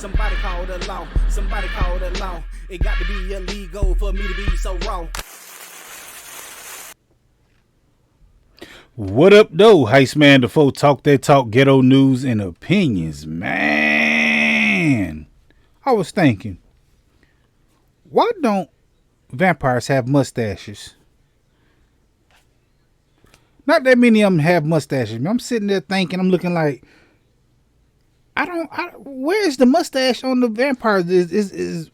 Somebody call the law. Somebody call the law. It got to be illegal for me to be so wrong. What up, though? Heist man, the folk talk that talk, ghetto news and opinions. Man, I was thinking, why don't vampires have mustaches? Not that many of them have mustaches. I'm sitting there thinking, I'm looking like, where's the mustache on the vampires? Is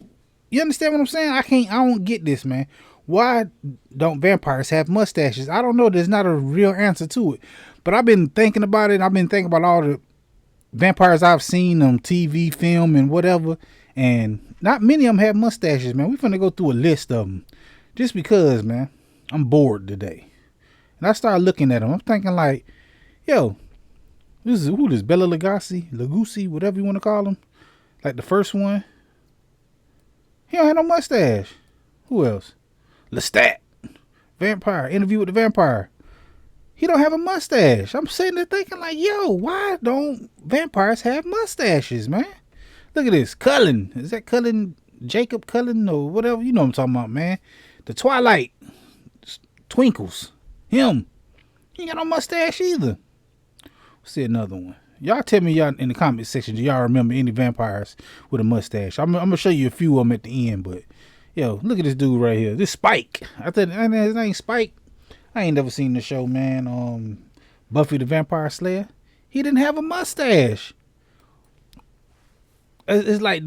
you understand what I'm saying? I don't get this, man. Why don't vampires have mustaches? I don't know. There's not a real answer to it. But I've been thinking about it. I've been thinking about all the vampires I've seen on TV, film, and whatever. And not many of them have mustaches, man. We're finna go through a list of them. Just because, man, I'm bored today. And I started looking at them. I'm thinking like, yo, who this? Bela Lugosi, whatever you want to call him. Like the first one. He don't have no mustache. Who else? Lestat, vampire, interview with the vampire. He don't have a mustache. I'm sitting there thinking like, yo, why don't vampires have mustaches, man? Look at this. Cullen. Is that Cullen? Jacob Cullen or whatever? You know what I'm talking about, man. The Twilight. Twinkles. Him. He ain't got no mustache either. Let's see another one. Y'all tell me y'all in the comment section, do y'all remember any vampires with a mustache? I'm going to show you a few of them at the end, but yo, look at this dude right here. This Spike. I thought his name Spike. I ain't never seen the show, man. Buffy the Vampire Slayer. He didn't have a mustache. It's like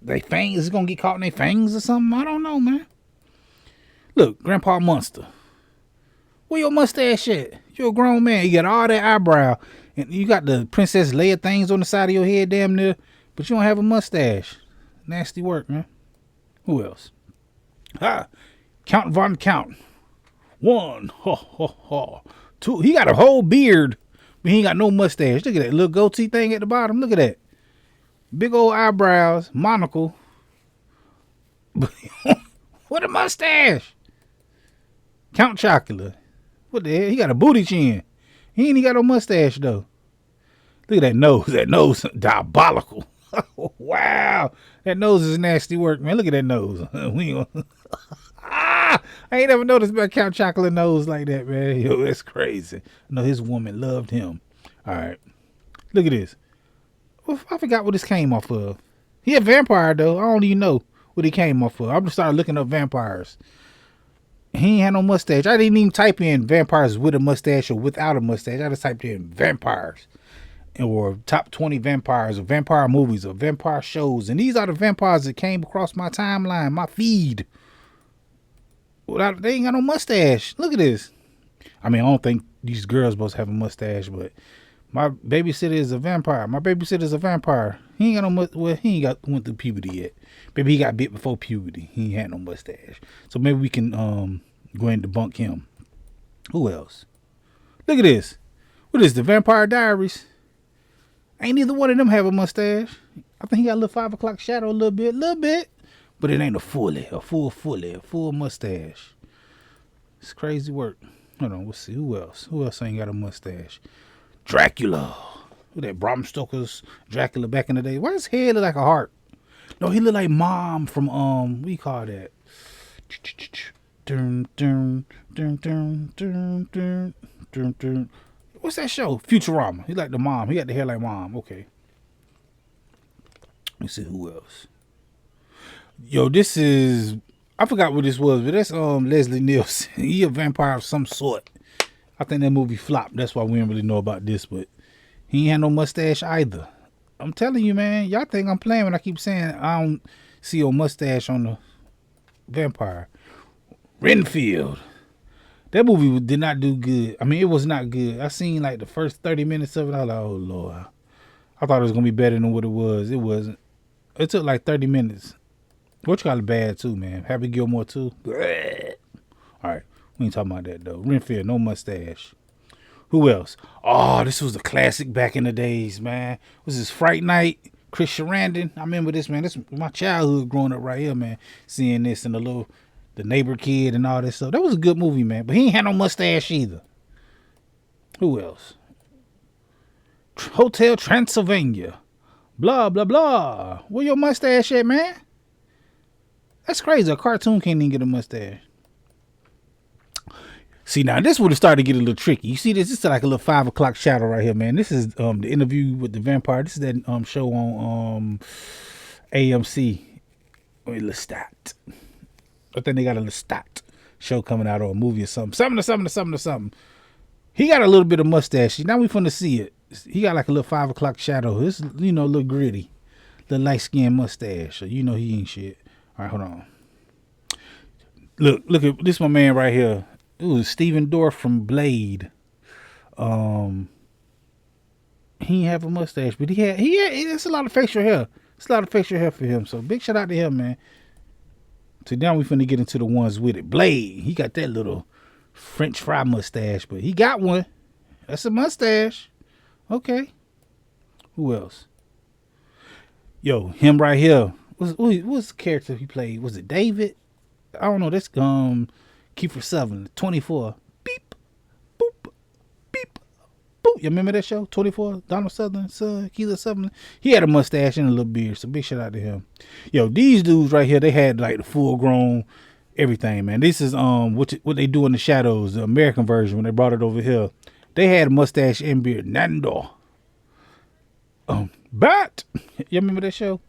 they fangs is gonna get caught in their fangs or something. I don't know, man. Look, Grandpa Monster. Where your mustache at? You're a grown man. You got all that eyebrow, and you got the Princess Leia things on the side of your head, damn near, but you don't have a mustache. Nasty work, man. Who else? Count Von Count. 1. Ho, ho, ho. 2. He got a whole beard, but he ain't got no mustache. Look at that little goatee thing at the bottom. Look at that. Big old eyebrows, monocle. What a mustache. Count Chocula. What the hell? He got a booty chin. He ain't got no mustache, though. Look at that nose. That nose, diabolical. Wow, that nose is nasty work, man. Look at that nose. I ain't never noticed about Count Chocolate nose like that, man. Yo, that's crazy. No, his woman loved him. All right, look at this. Well, I forgot what this came off of. He a vampire though. I don't even know what he came off of. I'm just started looking up vampires. He ain't had no mustache. I didn't even type in vampires with a mustache or without a mustache. I just typed in vampires. Or top 20 vampires or vampire movies or vampire shows. And these are the vampires that came across my timeline, my feed. They ain't got no mustache. Look at this. I mean, I don't think these girls supposed to have a mustache, but my babysitter is a vampire. My babysitter's a vampire. He ain't got no he ain't went through puberty yet. Maybe he got bit before puberty. He ain't had no mustache. So maybe we can go ahead and debunk him. Who else? Look at this. What is the Vampire Diaries? Ain't neither one of them have a mustache. I think he got a little 5 o'clock shadow a little bit. But it ain't a full mustache. It's crazy work. Hold on, let's see. Who else? Who else ain't got a mustache? Dracula. Who that? Bram Stoker's Dracula back in the day. Why his head look like a heart? No, he look like Mom from, what do you call that? What's that show? Futurama. He like the mom. He got the hair like Mom. Okay. Let me see who else. Yo, this is, I forgot what this was, but that's Leslie Nielsen. He a vampire of some sort. I think that movie flopped. That's why we didn't really know about this, but he ain't had no mustache either. I'm telling you, man. Y'all think I'm playing when I keep saying I don't see a mustache on the vampire. Renfield. That movie did not do good. I mean, it was not good. I seen like the first 30 minutes of it. I was like, oh, Lord. I thought it was going to be better than what it was. It wasn't. It took like 30 minutes. What you call it bad too, man? Happy Gilmore too? All right. We ain't talking about that, though. Renfield, no mustache. Who else? Oh, this was a classic back in the days, man. Was this Fright Night? Chris Sarandon. I remember this, man. This was my childhood growing up right here, man. Seeing this and the neighbor kid and all this stuff. That was a good movie, man. But he ain't had no mustache either. Who else? Hotel Transylvania. Blah, blah, blah. Where your mustache at, man? That's crazy. A cartoon can't even get a mustache. See, now this would have started to get a little tricky. You see this? This is like a little 5 o'clock shadow right here, man. This is the interview with the vampire. This is that show on AMC. Or Lestat. I think they got a Lestat show coming out or a movie or something. Something. He got a little bit of mustache. Now we finna see it. He got like a little 5 o'clock shadow. This, a little gritty. Little light skinned mustache. So he ain't shit. All right, hold on. Look at this, my man right here. It was Steven Dorff from Blade. He didn't have a mustache, but he had it's a lot of facial hair. It's a lot of facial hair for him. So big shout out to him, man. So now we finna get into the ones with it. Blade, he got that little French fry mustache, but he got one. That's a mustache. Okay. Who else? Yo, him right here. What's the character he played? Was it David? I don't know. That's Kiefer Sutherland, 24. Beep, boop, beep, boop. You remember that show? 24. Donald Sutherland's son, Kiefer Sutherland. He had a mustache and a little beard. So big shout out to him. Yo, these dudes right here, they had like the full grown everything, man. This is what they do in the shadows, the American version when they brought it over here. They had a mustache and beard. Nando. But you remember that show?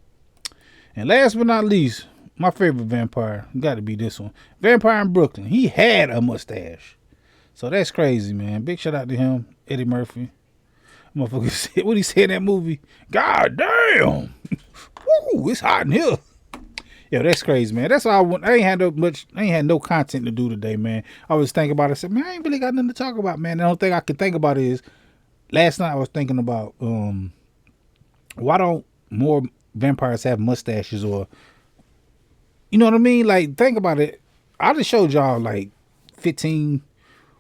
And last but not least, my favorite vampire got to be this one. Vampire in Brooklyn. He had a mustache. So that's crazy, man. Big shout out to him, Eddie Murphy. Motherfucker said what he said in that movie. God damn. Woo, it's hot in here. Yo, that's crazy, man. That's all I want. I ain't had no content to do today, man. I was thinking about it. I said, man, I ain't really got nothing to talk about, man. The only thing I could think about is last night I was thinking about why don't more vampires have mustaches, or you know what I mean? Like, think about it. I just showed y'all like 15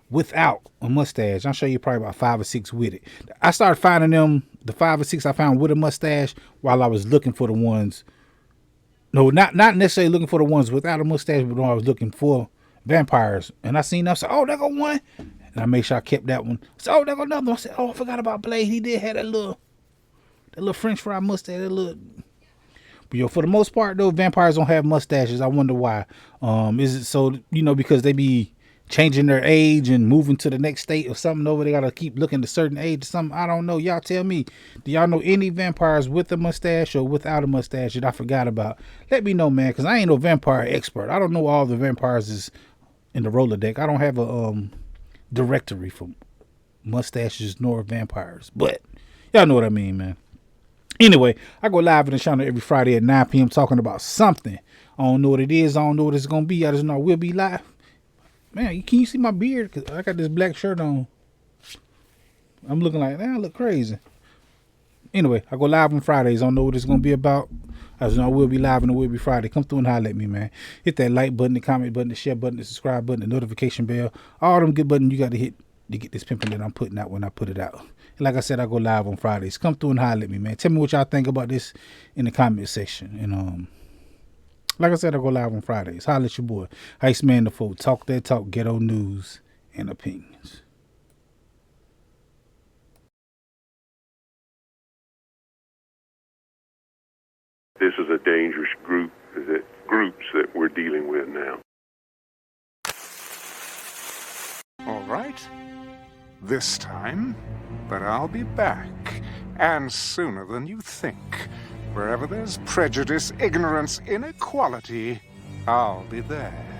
without a mustache. I'll show you probably about 5 or 6 with it. I started finding them, the 5 or 6 I found with a mustache while I was looking for the ones. No, not necessarily looking for the ones without a mustache, but when I was looking for vampires. And I seen them, I said, oh, there go one. And I made sure I kept that one. I said, oh, there go another one. I said, oh, I forgot about Blade. He did have that little French fry mustache, that little. But yo, for the most part, though, vampires don't have mustaches. I wonder why. Is it so, because they be changing their age and moving to the next state or something over? They got to keep looking to certain age or something. I don't know. Y'all tell me. Do y'all know any vampires with a mustache or without a mustache that I forgot about? Let me know, man, because I ain't no vampire expert. I don't know all the vampires is in the Rolodex. I don't have a directory for mustaches nor vampires. But y'all know what I mean, man. Anyway, I go live in the channel every Friday at 9 p.m. talking about something. I don't know what it is. I don't know what it's going to be. I just know we'll be live. Man, can you see my beard? Because I got this black shirt on. I'm looking like, I look crazy. Anyway, I go live on Fridays. I don't know what it's going to be about. I just know we'll be live and it will be Friday. Come through and holler at me, man. Hit that like button, the comment button, the share button, the subscribe button, the notification bell. All them good buttons you got to hit to get this pimping that I'm putting out when I put it out. And like I said, I go live on Fridays. Come through and holler at me, man. Tell me what y'all think about this in the comment section. And like I said, I go live on Fridays. Holler at your boy. Heist Man the Folk. Talk that talk. Ghetto news and opinions. This is a dangerous groups that we're dealing with now. All right. This time, but I'll be back, and sooner than you think. Wherever there's prejudice, ignorance, inequality, I'll be there.